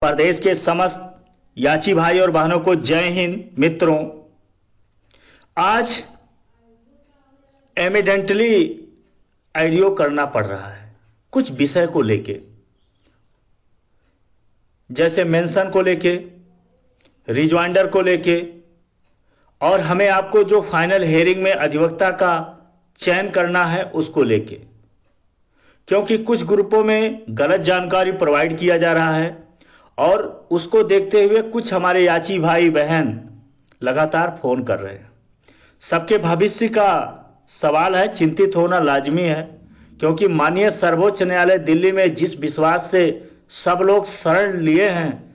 प्रदेश के समस्त याची भाई और बहनों को जय हिंद। मित्रों, आज एविडेंटली आइडियो करना पड़ रहा है कुछ विषय को लेके, जैसे मेंशन को लेके, रिजवाइंडर को लेके, और हमें आपको जो फाइनल हेयरिंग में अधिवक्ता का चयन करना है उसको लेके, क्योंकि कुछ ग्रुपों में गलत जानकारी प्रोवाइड किया जा रहा है और उसको देखते हुए कुछ हमारे याची भाई बहन लगातार फोन कर रहे हैं। सबके भविष्य का सवाल है, चिंतित होना लाजमी है, क्योंकि माननीय सर्वोच्च न्यायालय दिल्ली में जिस विश्वास से सब लोग शरण लिए हैं,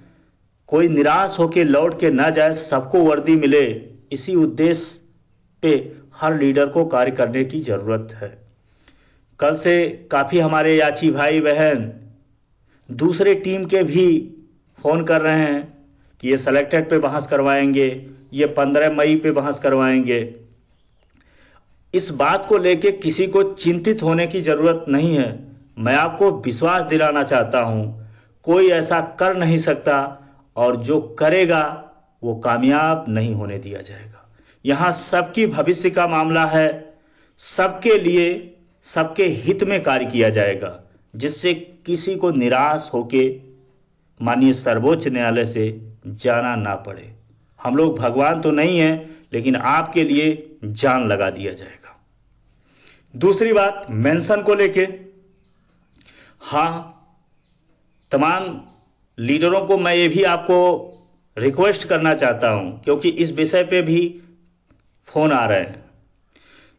कोई निराश होकर लौट के ना जाए, सबको वर्दी मिले, इसी उद्देश्य पे हर लीडर को कार्य करने की जरूरत है। कल से काफी हमारे याची भाई बहन दूसरे टीम के भी फोन कर रहे हैं कि ये सेलेक्टेड पे बहस करवाएंगे, ये 15 मई पे बहस करवाएंगे। इस बात को लेके किसी को चिंतित होने की जरूरत नहीं है। मैं आपको विश्वास दिलाना चाहता हूं, कोई ऐसा कर नहीं सकता और जो करेगा वो कामयाब नहीं होने दिया जाएगा। यहां सबकी भविष्य का मामला है, सबके लिए सबके हित में कार्य किया जाएगा, जिससे किसी को निराश होके माननीय सर्वोच्च न्यायालय से जाना ना पड़े। हम लोग भगवान तो नहीं हैं, लेकिन आपके लिए जान लगा दिया जाएगा। दूसरी बात, मेंशन को लेके, हाँ, तमाम लीडरों को मैं ये भी आपको रिक्वेस्ट करना चाहता हूं, क्योंकि इस विषय पे भी फोन आ रहे हैं,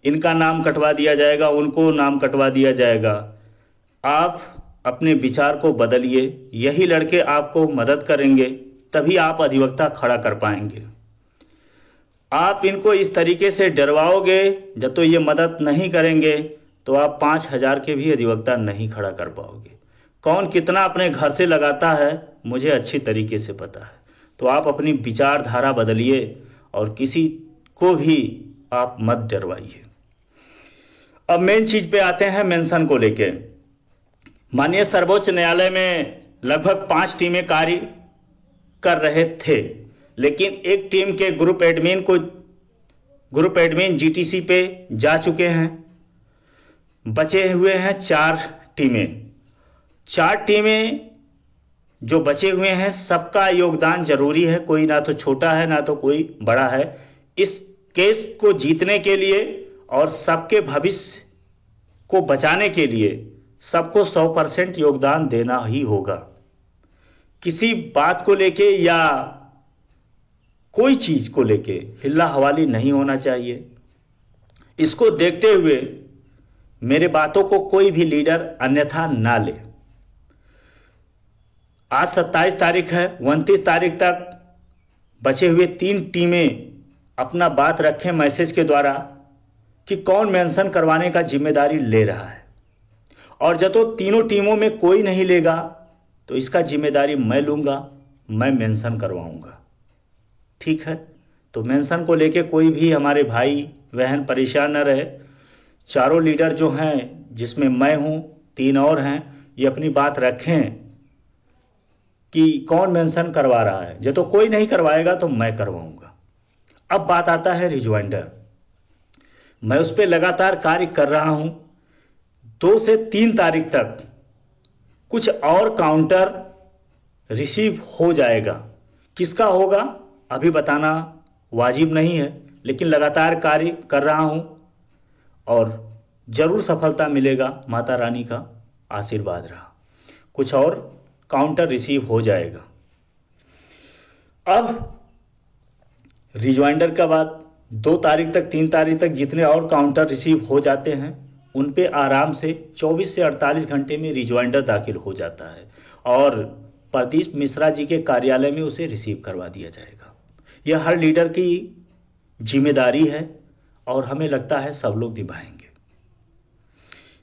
इनका नाम कटवा दिया जाएगा, उनको नाम कटवा दिया जाएगा। आप अपने विचार को बदलिए, यही लड़के आपको मदद करेंगे, तभी आप अधिवक्ता खड़ा कर पाएंगे। आप इनको इस तरीके से डरवाओगे, जब तो ये मदद नहीं करेंगे तो आप 5000 के भी अधिवक्ता नहीं खड़ा कर पाओगे। कौन कितना अपने घर से लगाता है मुझे अच्छी तरीके से पता है। तो आप अपनी विचारधारा बदलिए और किसी को भी आप मत डरवाइए। अब मेन चीज पे आते हैं, मेंशन को लेके। माननीय सर्वोच्च न्यायालय में लगभग 5 टीमें कार्य कर रहे थे, लेकिन एक टीम के ग्रुप एडमिन जीटीसी पे जा चुके हैं। बचे हुए हैं 4 टीमें। 4 टीमें जो बचे हुए हैं, सबका योगदान जरूरी है, कोई ना तो छोटा है ना तो कोई बड़ा है। इस केस को जीतने के लिए और सबके भविष्य को बचाने के लिए सबको 100% योगदान देना ही होगा। किसी बात को लेके या कोई चीज को लेके हिल्ला हवाली नहीं होना चाहिए। इसको देखते हुए मेरे बातों को कोई भी लीडर अन्यथा ना ले। आज 27 तारीख है, 29 तारीख तक बचे हुए 3 टीमें अपना बात रखें मैसेज के द्वारा कि कौन मेंशन करवाने का जिम्मेदारी ले रहा है, और जब तो तीनों टीमों में कोई नहीं लेगा तो इसका जिम्मेदारी मैं लूंगा, मैं मेंशन करवाऊंगा। ठीक है? तो मेंशन को लेके कोई भी हमारे भाई बहन परेशान न रहे। चारों लीडर जो हैं, जिसमें मैं हूं, 3 और हैं, ये अपनी बात रखें कि कौन मेंशन करवा रहा है। जब तो कोई नहीं करवाएगा तो मैं करवाऊंगा। अब बात आता है रिजवाइंडर। मैं उस पर लगातार कार्य कर रहा हूं। 2 से 3 तारीख तक कुछ और काउंटर रिसीव हो जाएगा। किसका होगा अभी बताना वाजिब नहीं है, लेकिन लगातार कार्य कर रहा हूं और जरूर सफलता मिलेगा। माता रानी का आशीर्वाद रहा। कुछ और काउंटर रिसीव हो जाएगा। अब रिजवाइंडर का बाद 2 तारीख तक 3 तारीख तक जितने और काउंटर रिसीव हो जाते हैं, उन पे आराम से 24 से 48 घंटे में रिजवाइंडर दाखिल हो जाता है और प्रदीप मिश्रा जी के कार्यालय में उसे रिसीव करवा दिया जाएगा। यह हर लीडर की जिम्मेदारी है और हमें लगता है सब लोग निभाएंगे।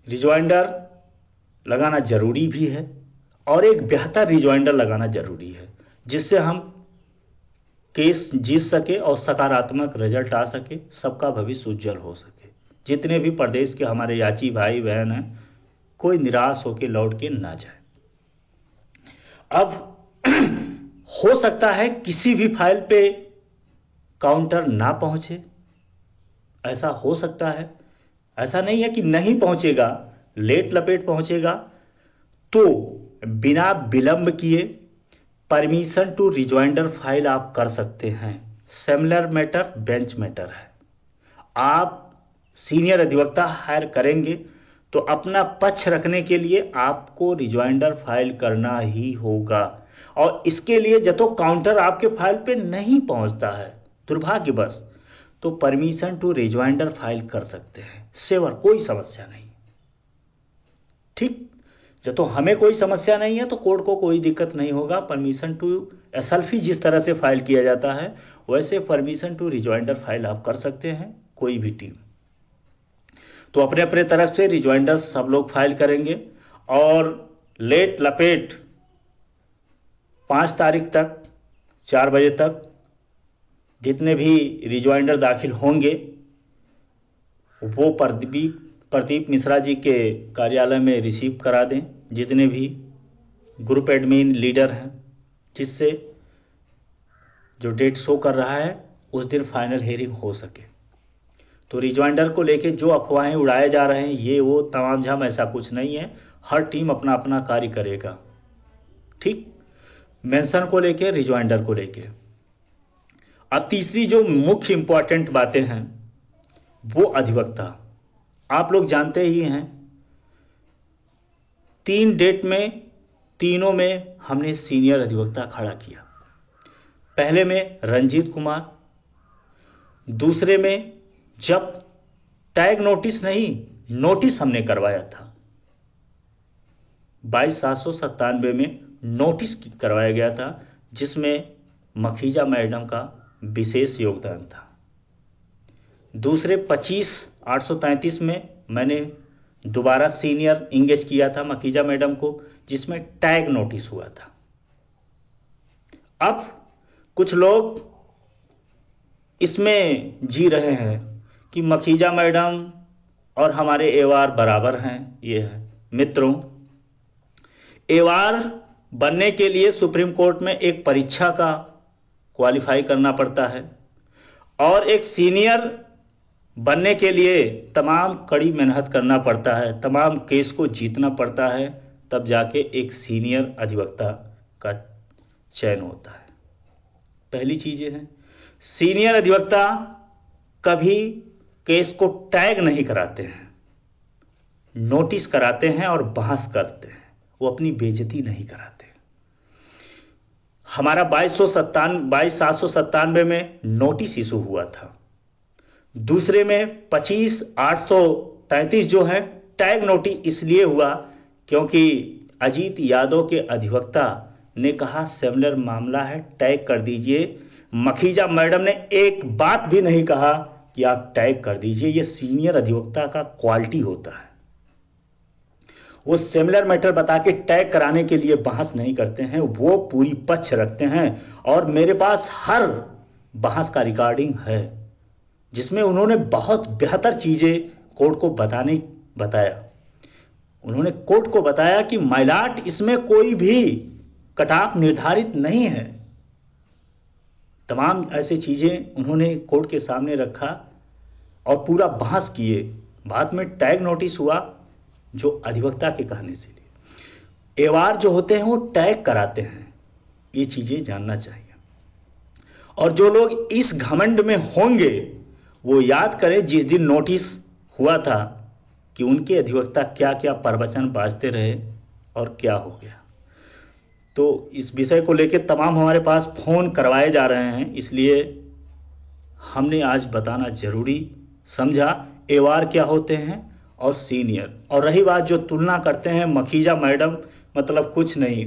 रिजवाइंडर लगाना जरूरी भी है और एक बेहतर रिजवाइंडर लगाना जरूरी है, जिससे हम केस जीत सके और सकारात्मक रिजल्ट आ सके, सबका भविष्य उज्जवल हो सके। जितने भी प्रदेश के हमारे याची भाई बहन हैं, कोई निराश होकर लौट के ना जाए। अब हो सकता है किसी भी फाइल पे काउंटर ना पहुंचे, ऐसा हो सकता है। ऐसा नहीं है कि नहीं पहुंचेगा, लेट लपेट पहुंचेगा। तो बिना विलंब किए परमिशन टू रिजॉइंडर फाइल आप कर सकते हैं। सिमिलर मैटर बेंच मैटर है। आप सीनियर अधिवक्ता हायर करेंगे तो अपना पक्ष रखने के लिए आपको रिजॉइंडर फाइल करना ही होगा, और इसके लिए जब तो काउंटर आपके फाइल पे नहीं पहुंचता है दुर्भाग्यवश, तो परमिशन टू रिजॉइंडर फाइल कर सकते हैं। सेवर कोई समस्या नहीं। ठीक, जब तो हमें कोई समस्या नहीं है तो कोर्ट को कोई दिक्कत नहीं होगा। परमिशन टू एसएलफी जिस तरह से फाइल किया जाता है वैसे परमिशन टू रिजॉइंडर फाइल आप कर सकते हैं, कोई भी टीम। तो अपने अपने तरफ से रिजॉइंडर सब लोग फाइल करेंगे, और लेट लपेट 5 तारीख तक 4 बजे तक जितने भी रिजॉइंडर दाखिल होंगे वो प्रदीप मिश्रा जी के कार्यालय में रिसीव करा दें, जितने भी ग्रुप एडमिन लीडर हैं, जिससे जो डेट शो कर रहा है उस दिन फाइनल हियरिंग हो सके। तो रिजॉइंडर को लेके जो अफवाहें उड़ाए जा रहे हैं ये वो तमाम झाम, ऐसा कुछ नहीं है। हर टीम अपना अपना कार्य करेगा। ठीक, मेंशन को लेके, रिजॉइंडर को लेके। अब तीसरी जो मुख्य इंपॉर्टेंट बातें हैं वो अधिवक्ता। आप लोग जानते ही हैं 3 डेट में, तीनों में हमने सीनियर अधिवक्ता खड़ा किया। पहले में रंजीत कुमार, दूसरे में जब टैग नोटिस नहीं, नोटिस हमने करवाया था 22,797 में नोटिस करवाया गया था, जिसमें मखीजा मैडम का विशेष योगदान था। दूसरे 25,833 में मैंने दोबारा सीनियर इंगेज किया था मखीजा मैडम को, जिसमें टैग नोटिस हुआ था। अब कुछ लोग इसमें जी रहे हैं कि मखीजा मैडम और हमारे एवार बराबर हैं। ये है मित्रों, एवार बनने के लिए सुप्रीम कोर्ट में एक परीक्षा का क्वालिफाई करना पड़ता है, और एक सीनियर बनने के लिए तमाम कड़ी मेहनत करना पड़ता है, तमाम केस को जीतना पड़ता है, तब जाके एक सीनियर अधिवक्ता का चयन होता है। पहली चीजें हैं, सीनियर अधिवक्ता कभी केस को टैग नहीं कराते हैं, नोटिस कराते हैं और बहस करते हैं। वो अपनी बेइज्जती नहीं कराते। हमारा 22,797 में नोटिस इशू हुआ था। दूसरे में 25,833 जो है टैग नोटिस इसलिए हुआ क्योंकि अजीत यादव के अधिवक्ता ने कहा सिमिलर मामला है, टैग कर दीजिए। मखीजा मैडम ने एक बात भी नहीं कहा कि आप टैग कर दीजिए। ये सीनियर अधिवक्ता का क्वालिटी होता है। वो सिमिलर मैटर बता के टैग कराने के लिए बहस नहीं करते हैं, वो पूरी पक्ष रखते हैं। और मेरे पास हर बहस का रिकॉर्डिंग है जिसमें उन्होंने बहुत बेहतर चीजें कोर्ट को बताया। उन्होंने कोर्ट को बताया कि माइलॉर्ड इसमें कोई भी कट ऑफ निर्धारित नहीं है। तमाम ऐसी चीजें उन्होंने कोर्ट के सामने रखा और पूरा बहस किए। बाद में टैग नोटिस हुआ जो अधिवक्ता के कहने से लिए। एवार जो होते हैं वो टैग कराते हैं, ये चीजें जानना चाहिए। और जो लोग इस घमंड में होंगे वो याद करें जिस दिन नोटिस हुआ था कि उनके अधिवक्ता क्या क्या प्रवचन बाजते रहे और क्या हो गया। तो इस विषय को लेकर तमाम हमारे पास फोन करवाए जा रहे हैं, इसलिए हमने आज बताना जरूरी समझा एवार क्या होते हैं और सीनियर। और रही बात जो तुलना करते हैं मखीजा मैडम, मतलब कुछ नहीं।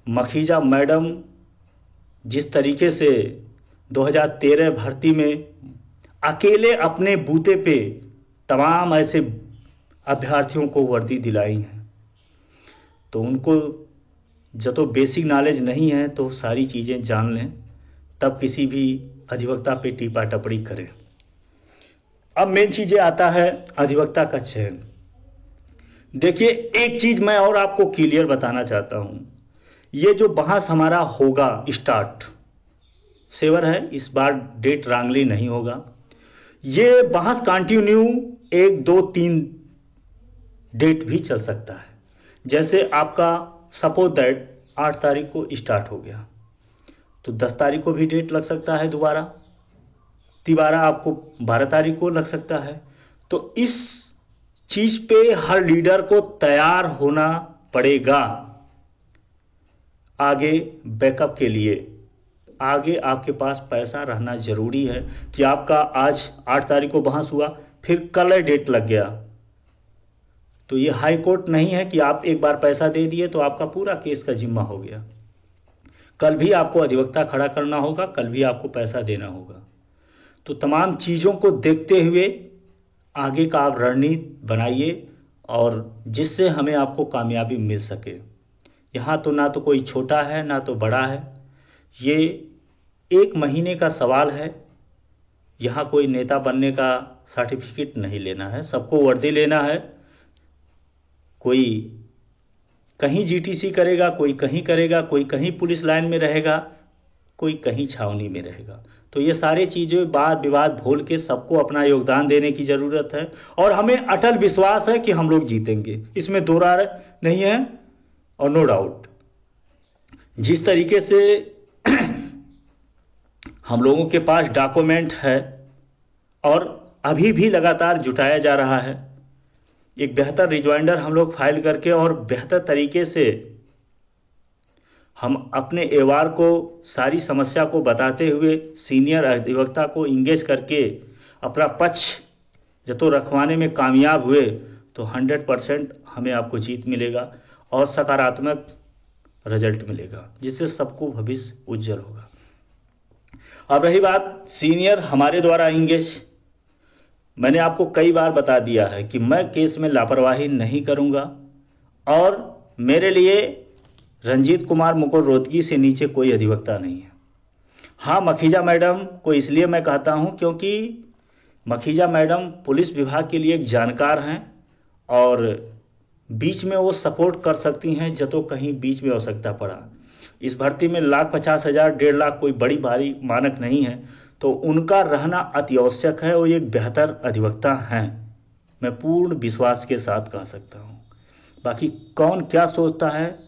मखीजा मैडम जिस तरीके से 2013 भर्ती में अकेले अपने बूते पे तमाम ऐसे अभ्यर्थियों को वर्दी दिलाई है, तो उनको जब तो बेसिक नॉलेज नहीं है तो सारी चीजें जान लें, तब किसी भी अधिवक्ता पे टीपा टपड़ी करें। अब मेन चीजें आता है अधिवक्ता का चयन। देखिए एक चीज मैं और आपको क्लियर बताना चाहता हूं, ये जो बहस हमारा होगा स्टार्ट, सेवर है, इस बार डेट रांगली नहीं होगा। ये बहस कंटिन्यू 1, 2, 3 डेट भी चल सकता है। जैसे आपका सपोज दैट 8 तारीख को स्टार्ट हो गया तो 10 तारीख को भी डेट लग सकता है दोबारा, तिबारा आपको 12 तारीख को लग सकता है। तो इस चीज पे हर लीडर को तैयार होना पड़ेगा आगे बैकअप के लिए। आगे आपके पास पैसा रहना जरूरी है कि आपका आज 8 तारीख को बहस हुआ, फिर कल डेट लग गया तो ये हाई कोर्ट नहीं है कि आप एक बार पैसा दे दिए तो आपका पूरा केस का जिम्मा हो गया। कल भी आपको अधिवक्ता खड़ा करना होगा, कल भी आपको पैसा देना होगा। तो तमाम चीजों को देखते हुए आगे का आप रणनीति बनाइए और जिससे हमें आपको कामयाबी मिल सके। यहाँ तो ना तो कोई छोटा है ना तो बड़ा है, ये 1 महीने का सवाल है। यहाँ कोई नेता बनने का सर्टिफिकेट नहीं लेना है, सबको वर्दी लेना है। कोई कहीं जीटीसी करेगा, कोई कहीं करेगा, कोई कहीं पुलिस लाइन में रहेगा, कोई कहीं छावनी में रहेगा। तो ये सारी चीजें वाद विवाद भूल के सबको अपना योगदान देने की जरूरत है और हमें अटल विश्वास है कि हम लोग जीतेंगे, इसमें दो राय नहीं है और नो डाउट। जिस तरीके से हम लोगों के पास डॉक्यूमेंट है और अभी भी लगातार जुटाया जा रहा है, एक बेहतर रिजॉइंडर हम लोग फाइल करके और बेहतर तरीके से हम अपने एवार को सारी समस्या को बताते हुए सीनियर अधिवक्ता को इंगेज करके अपना पक्ष जतो रखवाने में कामयाब हुए तो 100% हमें आपको जीत मिलेगा और सकारात्मक रिजल्ट मिलेगा, जिससे सबको भविष्य उज्जवल होगा। अब रही बात सीनियर हमारे द्वारा इंगेज, मैंने आपको कई बार बता दिया है कि मैं केस में लापरवाही नहीं करूंगा और मेरे लिए रंजीत कुमार मुकुल रोहतगी से नीचे कोई अधिवक्ता नहीं है। हाँ, मखीजा मैडम को इसलिए मैं कहता हूं क्योंकि मखीजा मैडम पुलिस विभाग के लिए एक जानकार हैं और बीच में वो सपोर्ट कर सकती हैं जतो कहीं बीच में आवश्यकता पड़ा। इस भर्ती में 1,50,000 1.5 लाख कोई बड़ी भारी मानक नहीं है, तो उनका रहना अति आवश्यक है और एक बेहतर अधिवक्ता हैं, मैं पूर्ण विश्वास के साथ कह सकता हूं। बाकी कौन क्या सोचता है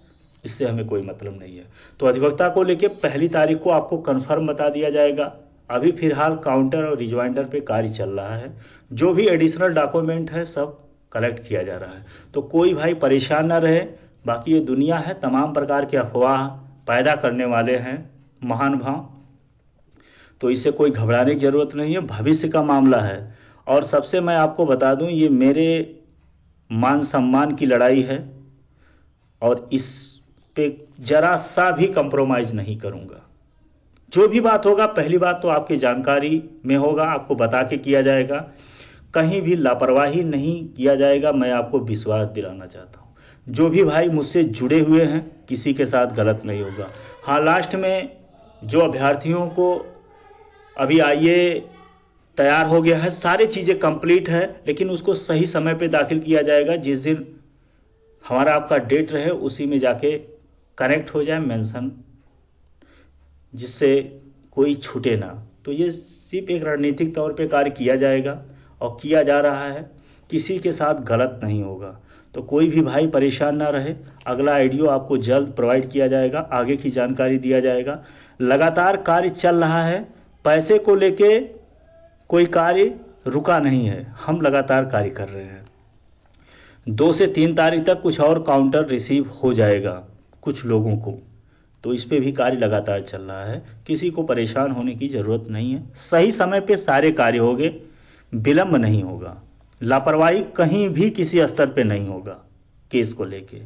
इससे हमें कोई मतलब नहीं है। तो अधिवक्ता को लेके 1 तारीख को आपको कंफर्म बता दिया जाएगा। अभी फिलहाल काउंटर और रिजॉइंडर पे कार्य चल रहा है, जो भी एडिशनल डॉक्यूमेंट है सब कलेक्ट किया जा रहा है, तो कोई भाई परेशान ना रहे। बाकी ये दुनिया है, तमाम प्रकार के अफवाह पैदा करने वाले हैं महानुभाव, तो इससे कोई घबराने की जरूरत नहीं है, भविष्य का मामला है। और सबसे मैं आपको बता दूं, ये मेरे मान सम्मान की लड़ाई है और इस पे जरा सा भी कंप्रोमाइज नहीं करूंगा। जो भी बात होगा, पहली बात तो आपकी जानकारी में होगा, आपको बता के किया जाएगा, कहीं भी लापरवाही नहीं किया जाएगा, मैं आपको विश्वास दिलाना चाहता हूं। जो भी भाई मुझसे जुड़े हुए हैं किसी के साथ गलत नहीं होगा। हाँ, लास्ट में जो अभ्यर्थियों को अभी आईए तैयार हो गया है, सारी चीजें कंप्लीट है, लेकिन उसको सही समय पे दाखिल किया जाएगा। जिस दिन हमारा आपका डेट रहे उसी में जाके कनेक्ट हो जाए मेंशन, जिससे कोई छूटे ना। तो ये सिर्फ एक रणनीतिक तौर पे कार्य किया जाएगा और किया जा रहा है, किसी के साथ गलत नहीं होगा। तो कोई भी भाई परेशान ना रहे, अगला आइडियो आपको जल्द प्रोवाइड किया जाएगा, आगे की जानकारी दिया जाएगा। लगातार कार्य चल रहा है, पैसे को लेके कोई कार्य रुका नहीं है, हम लगातार कार्य कर रहे हैं। 2 से 3 तारीख तक कुछ और काउंटर रिसीव हो जाएगा कुछ लोगों को, तो इस पे भी कार्य लगातार चल रहा है, किसी को परेशान होने की जरूरत नहीं है। सही समय पे सारे कार्य होंगे, विलंब नहीं होगा, लापरवाही कहीं भी किसी स्तर पे नहीं होगा केस को लेके।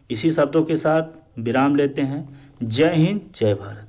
इसी शब्दों के साथ विराम लेते हैं। जय हिंद, जय भारत।